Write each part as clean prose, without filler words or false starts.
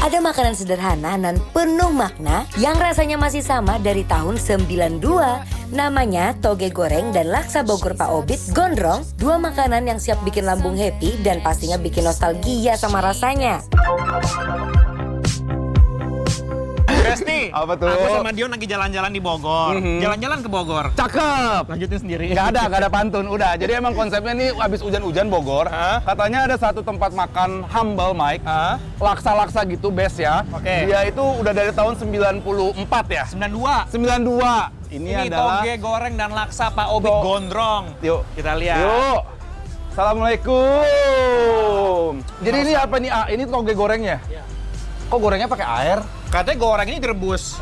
Ada makanan sederhana dan penuh makna yang rasanya masih sama dari tahun 92. Namanya toge goreng dan laksa Bogor Pak Obit gondrong. Dua makanan yang siap bikin lambung happy dan pastinya bikin nostalgia sama rasanya. Besti, Apa tuh? aku sama Dion lagi jalan-jalan di Bogor. Jalan-jalan ke Bogor. Cakep. Lanjutin sendiri. Gak ada pantun. Udah, jadi emang konsepnya nih abis hujan-hujan Bogor. Katanya ada satu tempat makan humble, Mike. Laksa-laksa gitu, best ya. Oke. Dia itu udah dari tahun 94 ya? 92. 92. Ini adalah... toge goreng dan laksa Pak Obit gondrong. Yuk. Kita lihat. Yuk. Assalamualaikum. Jadi ini apa nih? Ini toge gorengnya? Iya. Kok gorengnya pakai air? Katanya goreng ini direbus.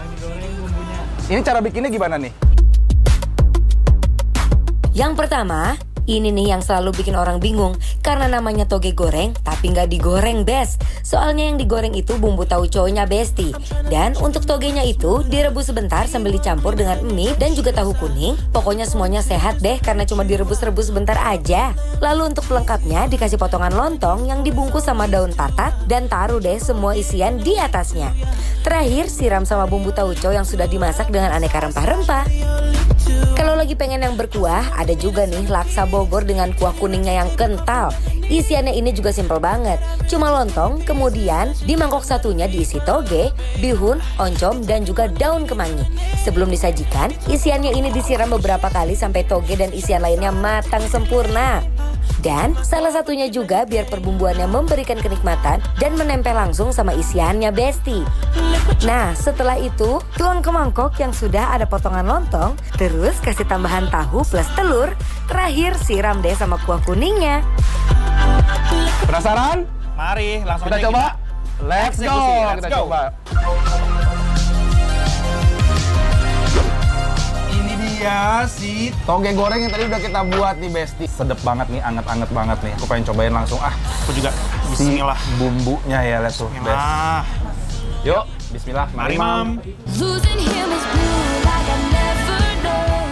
Ini cara bikinnya gimana nih? Yang pertama, ini nih yang selalu bikin orang bingung karena namanya toge goreng tapi nggak digoreng, Bes. Soalnya yang digoreng itu bumbu tauconya, Besti. Dan untuk togenya itu direbus sebentar sambil dicampur dengan mie dan juga tahu kuning. Pokoknya semuanya sehat deh karena cuma direbus-rebus sebentar aja. Lalu untuk pelengkapnya dikasih potongan lontong yang dibungkus sama daun tatak dan taruh deh semua isian di atasnya. Terakhir siram sama bumbu tauco yang sudah dimasak dengan aneka rempah-rempah. Kalau lagi pengen yang berkuah, ada juga nih laksa Bogor dengan kuah kuningnya yang kental. Isiannya ini juga simpel banget. Cuma lontong, kemudian di mangkok satunya diisi toge, bihun, oncom, dan juga daun kemangi. Sebelum disajikan, isiannya ini disiram beberapa kali sampai toge dan isian lainnya matang sempurna. Dan salah satunya juga biar perbumbuannya memberikan kenikmatan dan menempel langsung sama isiannya, Besti. Nah, setelah itu tuang ke mangkok yang sudah ada potongan lontong, terus kasih tambahan tahu plus telur. Terakhir siram deh sama kuah kuningnya. Penasaran? Mari, langsung Kita aja coba? Let's go! eksekusi. Let's Kita go. coba. Ini dia si toge goreng yang tadi udah kita buat nih, Besti. Sedep banget nih, anget-anget banget nih. Aku pengen cobain langsung. Aku juga. Si Bismillah. bumbunya ya, lihat tuh, Best. Bismillah. Yuk, bismillah. Mari, Mam.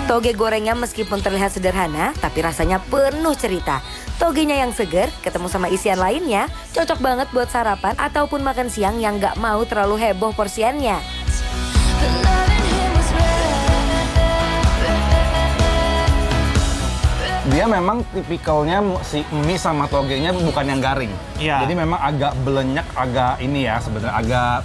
Toge gorengnya meskipun terlihat sederhana, tapi rasanya penuh cerita. Togenya yang seger, ketemu sama isian lainnya, cocok banget buat sarapan ataupun makan siang yang nggak mau terlalu heboh porsiannya. Dia memang tipikalnya si mie sama togenya bukan yang garing. Iya. Jadi memang agak belenyak, agak ini ya sebenarnya agak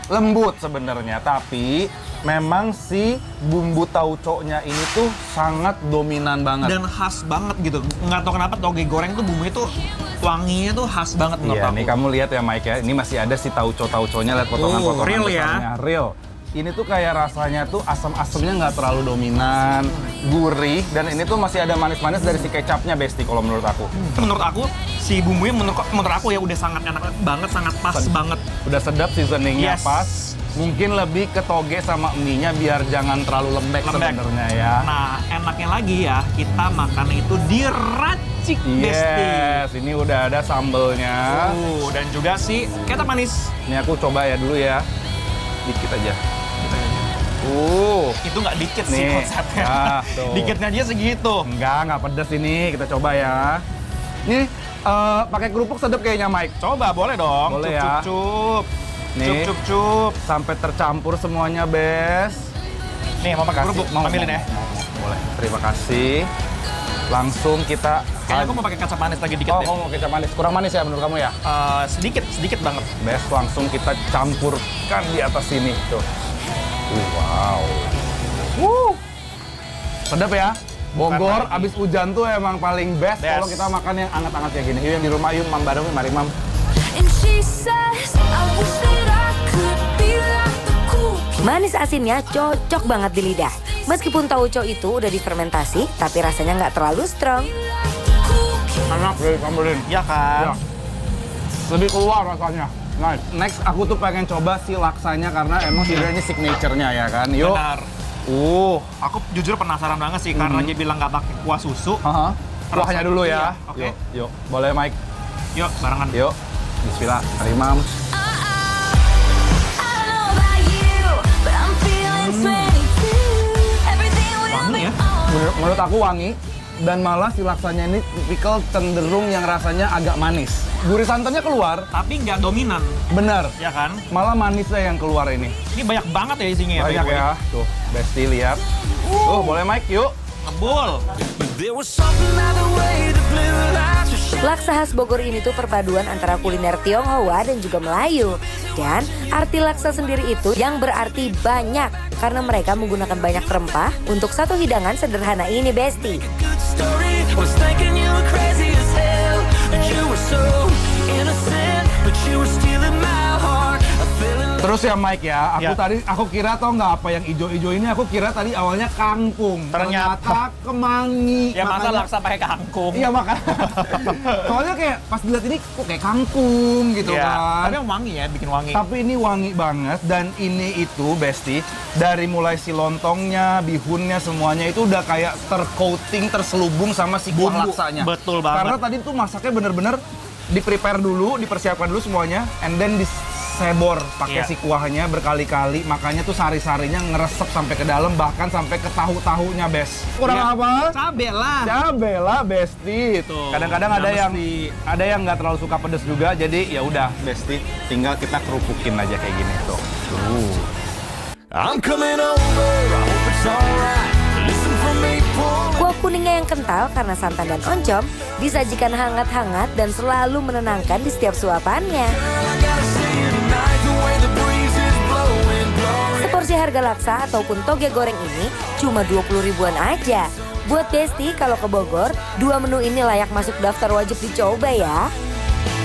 lembut sebenarnya. Tapi memang si bumbu tauconya ini tuh sangat dominan banget. Dan khas banget gitu. Nggak tahu kenapa toge goreng tuh bumbunya tuh wanginya tuh khas banget menurut Iya, aku. nih kamu lihat ya Mike ya. Ini masih ada si tauco-tauconya, lihat potongan-potongan real ya? besarnya. Real. Ini tuh kayak rasanya tuh asam-asamnya nggak terlalu dominan, gurih, dan ini tuh masih ada manis-manis dari si kecapnya, Besti, kalau menurut aku. Menurut aku si bumbunya menurut aku ya udah sangat enak banget, sangat pas banget. Udah sedap, seasoningnya Yes. pas. Mungkin lebih ke toge sama mie-nya biar jangan terlalu lembek sebenarnya ya. Nah, enaknya lagi ya, kita makan itu diracik, Besti. Yes, ini udah ada sambelnya. Dan juga si kecap manis. Ini aku coba ya dulu ya. Dikit aja. Itu nggak dikit sih Nih. konsepnya. Ah, tuh. Dikitnya dia segitu. Nggak pedes ini. Kita coba ya. Ini pakai kerupuk sedap kayaknya, Mike. Coba, boleh dong. Boleh ya. Cup. Nih. Cup. Sampai tercampur semuanya, Bes. Nih, mau pakai kerupuk, Mau, ambilin ya. Boleh. Terima kasih. Langsung kita... Kayaknya aku mau pakai kacang manis lagi dikit Oh, deh. kamu mau kecap manis. Kurang manis ya menurut kamu ya? Sedikit banget. Bes, langsung kita campurkan di atas sini. Tuh. Wow. Sedap ya? Bogor Lagi. abis hujan tuh emang paling best Best. kalau kita makan yang anget-anget kayak gini. Yuk yang di rumah, yuk Mam bareng, mari Mam. Manis asinnya cocok banget di lidah. Meskipun tauco itu udah difermentasi, tapi rasanya nggak terlalu strong. Enak deh, sambelin. Iya kan? Ya. Lebih keluar rasanya. Nice. Next aku tuh pengen coba si laksanya karena emang sebenarnya ini signature-nya ya kan. Yuk. Benar. Aku jujur penasaran banget sih karena dia bilang nggak pakai kuah susu. Kuahnya dulu ya. Iya, oke. Yuk. Boleh Mike? Yuk, barengan. Yuk. Bismillah. Mari Mam. Wangi ya? Menurut aku wangi dan malah si laksanya ini tipikal cenderung yang rasanya agak manis. Gurih santannya keluar, Tapi nggak dominan, bener. ya kan? Malah manisnya yang keluar ini. Ini banyak banget ya isinya ya. Banyak Boy. ya. Tuh, Besti lihat. Tuh, boleh Mike yuk. Ngebul. There was something about the way the blue lights were shining. Laksa khas Bogor ini tuh perpaduan antara kuliner Tionghoa dan juga Melayu. Dan arti laksa sendiri itu yang berarti banyak karena mereka menggunakan banyak rempah untuk satu hidangan sederhana ini, Besti. Good story. Was thinking you were crazy as hell. You were so innocent, but you were stealing my heart. I fell in love. Terus ya Mike ya, Ya. aku kira tau nggak apa yang ijo-ijo ini, aku kira tadi awalnya kangkung. Ternyata kemangi. Ya masa Makanya- laksa pakai kangkung. Iya makanya. Soalnya kayak pas dilihat ini kok kayak kangkung gitu Iya. kan. Tapi yang wangi ya, bikin wangi. Tapi ini wangi banget dan ini itu Besti dari mulai si lontongnya, bihunnya semuanya itu udah kayak tercoating, terselubung sama si kuah Bumbu. laksanya. Betul banget. Karena tadi tuh masaknya bener-bener di-prepare dulu, dipersiapkan dulu semuanya, and then disebor pakai Iya. si kuahnya berkali-kali, makanya tuh sari-sarinya ngeresep sampai ke dalam, bahkan sampai ke tahu-tahunya, Bes. Kurang Iya. apa? Cabe lah. Cabe lah, Besti. Tuh, Kadang-kadang udah ada yang nggak terlalu suka pedas juga, jadi ya udah, Besti, tinggal kita kerupukin aja kayak gini tuh. I'm coming over. I hope it's alright. Listen from me, pull. Kuah kuningnya yang kental karena santan dan oncom disajikan hangat-hangat dan selalu menenangkan di setiap suapannya. I gotta see you tonight. The way the breeze is blowing, blowing. Seporsi harga laksa ataupun toge goreng ini cuma 20 ribuan aja. Buat Besti, kalau ke Bogor, dua menu ini layak masuk daftar wajib dicoba ya.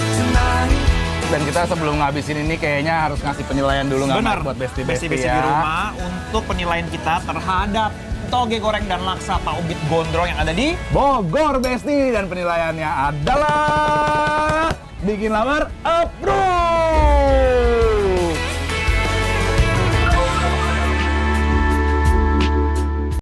Tonight. Dan kita sebelum ngabisin ini kayaknya harus ngasih penilaian dulu nggak Benar. Mike, buat Besti-Besti Besti ya. di rumah untuk penilaian kita terhadap toge goreng dan laksa Pak Ubit Gondrong yang ada di Bogor Besti dan penilaiannya adalah bikin lapar approve.